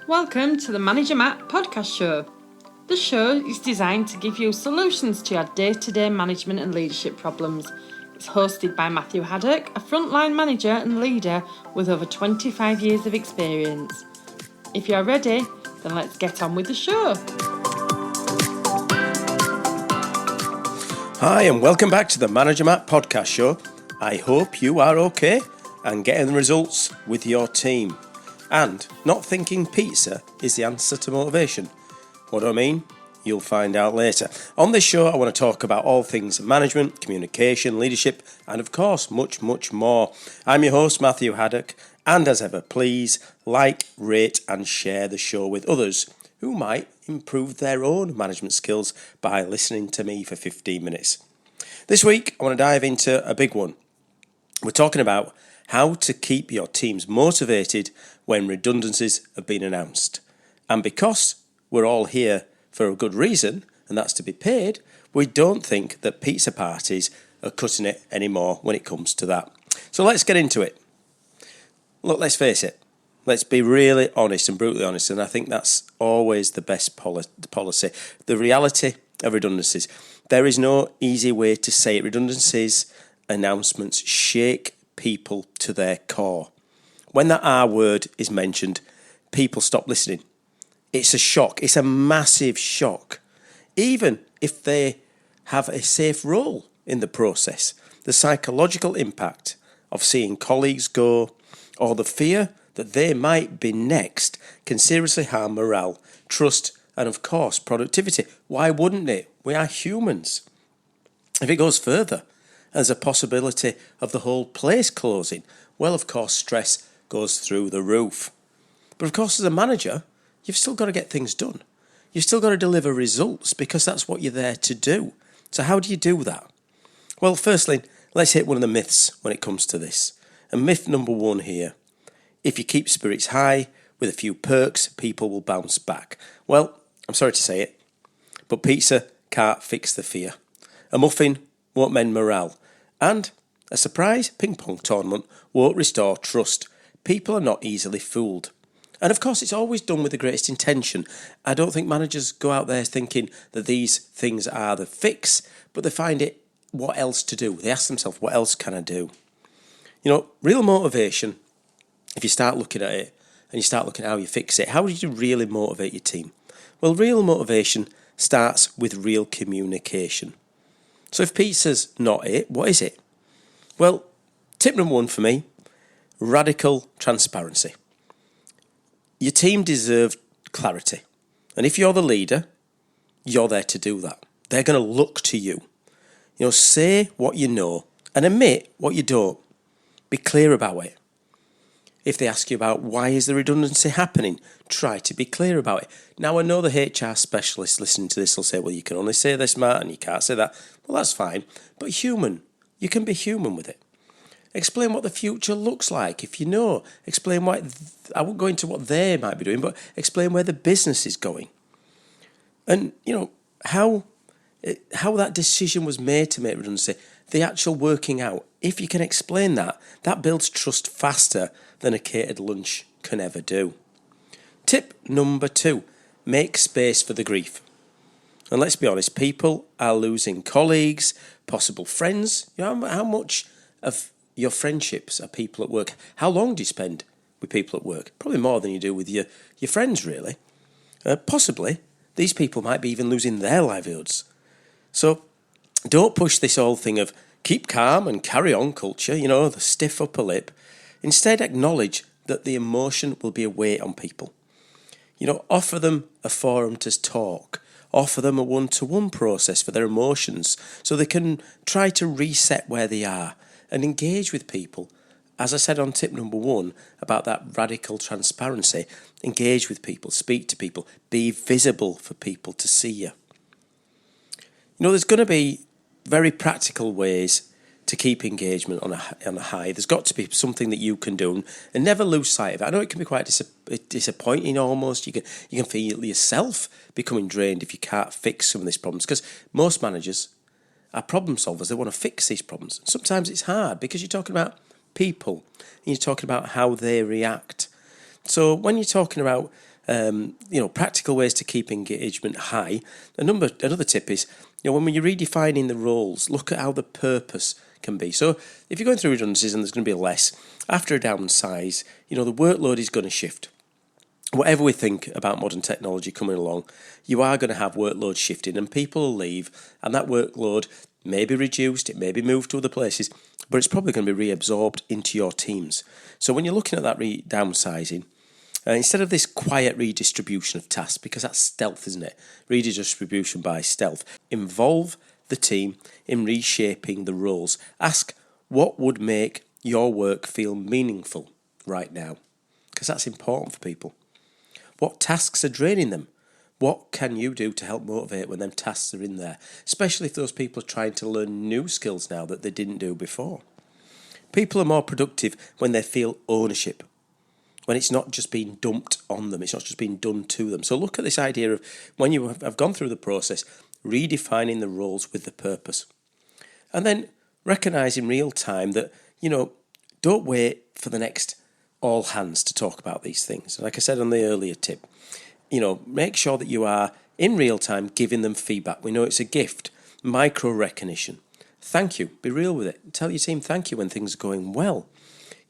Welcome to the Manager Matt podcast show. The show is designed to give you solutions to your day-to-day management and leadership problems. It's hosted by Matthew Haddock, a frontline manager and leader with over 25 years of experience. If you're ready, then let's get on with the show. Hi and welcome back to the Manager Matt podcast show. I hope you are okay and getting the results with your team. And not thinking pizza is the answer to motivation. What do I mean? You'll find out later. On this show, I want to talk about all things management, communication, leadership, and of course, much, much more. I'm your host, Matthew Haddock, and as ever, please like, rate, and share the show with others who might improve their own management skills by listening to me for 15 minutes. This week, I want to dive into a big one. We're talking about how to keep your teams motivated when redundancies have been announced. And because we're all here for a good reason, and that's to be paid, we don't think that pizza parties are cutting it anymore when it comes to that. So let's get into it. Look, let's face it. Let's be really honest and brutally honest, and I think that's always the best policy. The reality of redundancies. There is no easy way to say it. Redundancies announcements shake people to their core. When that R word is mentioned, people stop listening. It's a shock. It's a massive shock. Even if they have a safe role in the process, the psychological impact of seeing colleagues go or the fear that they might be next can seriously harm morale, trust, and of course, productivity. Why wouldn't it? We are humans. If it goes further, there's a possibility of the whole place closing. Well, of course, stress goes through the roof. But of course, as a manager, you've still got to get things done. You've still got to deliver results because that's what you're there to do. So how do you do that? Well, firstly, let's hit one of the myths when it comes to this. And myth number one here. If you keep spirits high with a few perks, people will bounce back. Well, I'm sorry to say it, but pizza can't fix the fear. A muffin won't mend morale. And a surprise ping pong tournament won't restore trust. People are not easily fooled. And of course, it's always done with the greatest intention. I don't think managers go out there thinking that these things are the fix, but they find it what else to do. They ask themselves, what else can I do? You know, real motivation, if you start looking at it and you start looking at how you fix it, how do you really motivate your team? Well, real motivation starts with real communication. So if pizza's not it, what is it? Well, tip number one for me, radical transparency. Your team deserve clarity. And if you're the leader, you're there to do that. They're going to look to you. You know, say what you know and admit what you don't. Be clear about it. If they ask you about why is the redundancy happening, try to be clear about it. Now, I know the HR specialist listening to this will say, well, you can only say this, Matt, and you can't say that. Well, that's fine. But human. You can be human with it. Explain what the future looks like. If you know, explain why. I won't go into what they might be doing, but explain where the business is going. And, you know, how that decision was made to make redundancy, the actual working out. If you can explain that, that builds trust faster than a catered lunch can ever do. Tip number two, make space for the grief. And let's be honest, people are losing colleagues, possible friends. You know, how much of your friendships are people at work? How long do you spend with people at work? Probably more than you do with your friends, really. Possibly, these people might be even losing their livelihoods. So don't push this whole thing of keep calm and carry on culture, you know, the stiff upper lip. Instead, acknowledge that the emotion will be a weight on people. You know, offer them a forum to talk. Offer them a one-to-one process for their emotions so they can try to reset where they are and engage with people. As I said on tip number one about that radical transparency, engage with people, speak to people, be visible for people to see you. You know, there's going to be very practical ways to keep engagement on a high. There's got to be something that you can do and never lose sight of it. I know it can be quite disappointing almost. You can feel yourself becoming drained if you can't fix some of these problems, because most managers are problem solvers. They want to fix these problems. Sometimes it's hard because you're talking about people and you're talking about how they react. So when you're talking about Practical ways to keep engagement high. Another tip is, when you're redefining the roles, look at how the purpose can be. So if you're going through redundancies and there's going to be less, after a downsize, the workload is going to shift. Whatever we think about modern technology coming along, you are going to have workload shifting and people will leave, and that workload may be reduced, it may be moved to other places, but it's probably going to be reabsorbed into your teams. So when you're looking at that downsizing, instead of this quiet redistribution of tasks, because that's stealth, isn't it? Redistribution by stealth. Involve the team in reshaping the roles. Ask what would make your work feel meaningful right now, because that's important for people. What tasks are draining them? What can you do to help motivate when them tasks are in there? Especially if those people are trying to learn new skills now that they didn't do before. People are more productive when they feel ownership, when it's not just being dumped on them, it's not just being done to them. So look at this idea of when you have gone through the process, redefining the roles with the purpose. And then recognise in real time that, don't wait for the next all hands to talk about these things. Like I said on the earlier tip, make sure that you are in real time giving them feedback. We know it's a gift, micro recognition. Thank you, be real with it. Tell your team thank you when things are going well.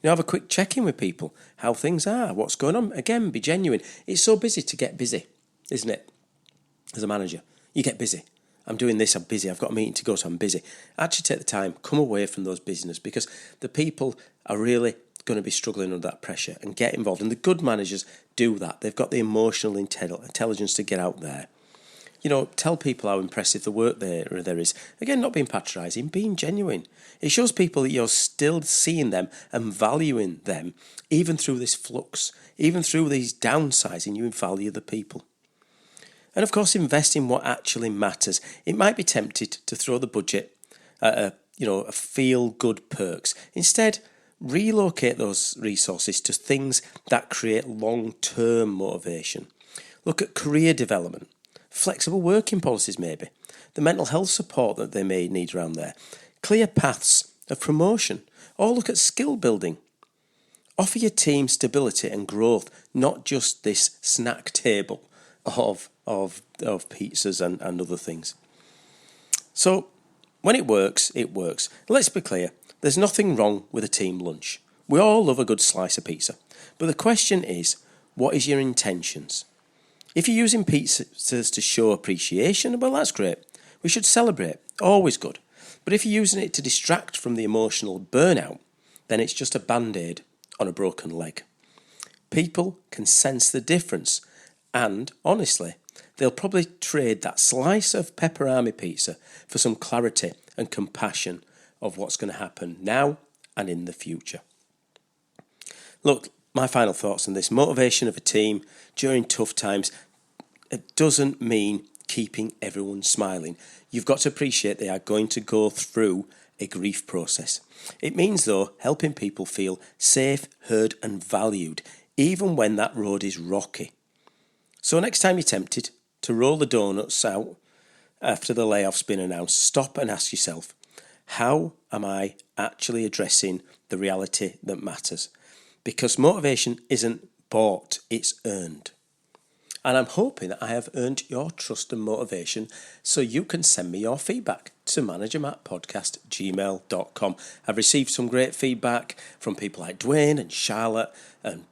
Have a quick check-in with people, how things are, what's going on. Again, be genuine. It's so busy to get busy, isn't it? As a manager, you get busy. I'm doing this, I'm busy, I've got a meeting to go to, I'm busy. Actually take the time, come away from those busyness, because the people are really going to be struggling under that pressure, and get involved. And the good managers do that. They've got the emotional intelligence to get out there. Tell people how impressive the work there is. Again, not being patronising, being genuine. It shows people that you're still seeing them and valuing them, even through this flux, even through these downsizing, you value the people. And of course, invest in what actually matters. It might be tempted to throw the budget at a feel-good perks. Instead, relocate those resources to things that create long-term motivation. Look at career development, flexible working policies maybe, the mental health support that they may need around there, clear paths of promotion, or look at skill building. Offer your team stability and growth, not just this snack table of pizzas and other things. So when it works, it works. Let's be clear. There's nothing wrong with a team lunch. We all love a good slice of pizza. But the question is, what is your intentions? If you're using pizzas to show appreciation, well, that's great. We should celebrate. Always good. But if you're using it to distract from the emotional burnout, then it's just a band-aid on a broken leg. People can sense the difference. And, honestly, they'll probably trade that slice of pepperoni pizza for some clarity and compassion of what's going to happen now and in the future. Look, my final thoughts on this. Motivation of a team during tough times, it doesn't mean keeping everyone smiling. You've got to appreciate they are going to go through a grief process. It means, though, helping people feel safe, heard and valued, even when that road is rocky. So next time you're tempted to roll the donuts out after the layoff's been announced, stop and ask yourself, how am I actually addressing the reality that matters? Because motivation isn't bought, it's earned. And I'm hoping that I have earned your trust and motivation so you can send me your feedback to managermattpodcast@gmail.com. I've received some great feedback from people like Dwayne and Charlotte and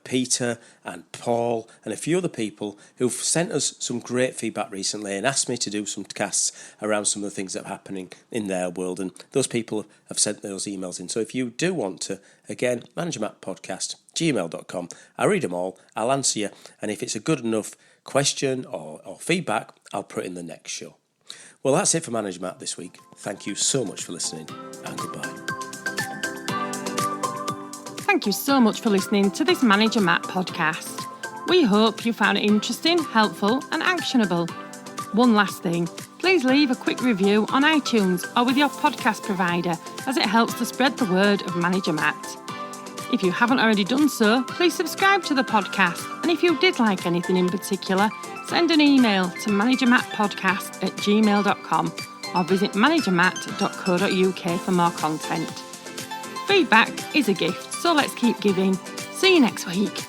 Peter and Paul and a few other people who've sent us some great feedback recently and asked me to do some casts around some of the things that are happening in their world, and those people have sent those emails in. So if you do want to, again, managermattpodcast@gmail.com. I read them all, I'll answer you, and if it's a good enough question or feedback, I'll put it in the next show. Well, that's it for Manager Matt this week. Thank you so much for listening, and goodbye. Thank you so much for listening to this Manager Matt podcast. We hope you found it interesting, helpful and actionable. One last thing, please leave a quick review on iTunes or with your podcast provider, as it helps to spread the word of Manager Matt. If you haven't already done so, please subscribe to the podcast, and if you did like anything in particular, send an email to managermattpodcast@gmail.com or visit managermatt.co.uk for more content. Feedback is a gift, so let's keep giving. See you next week.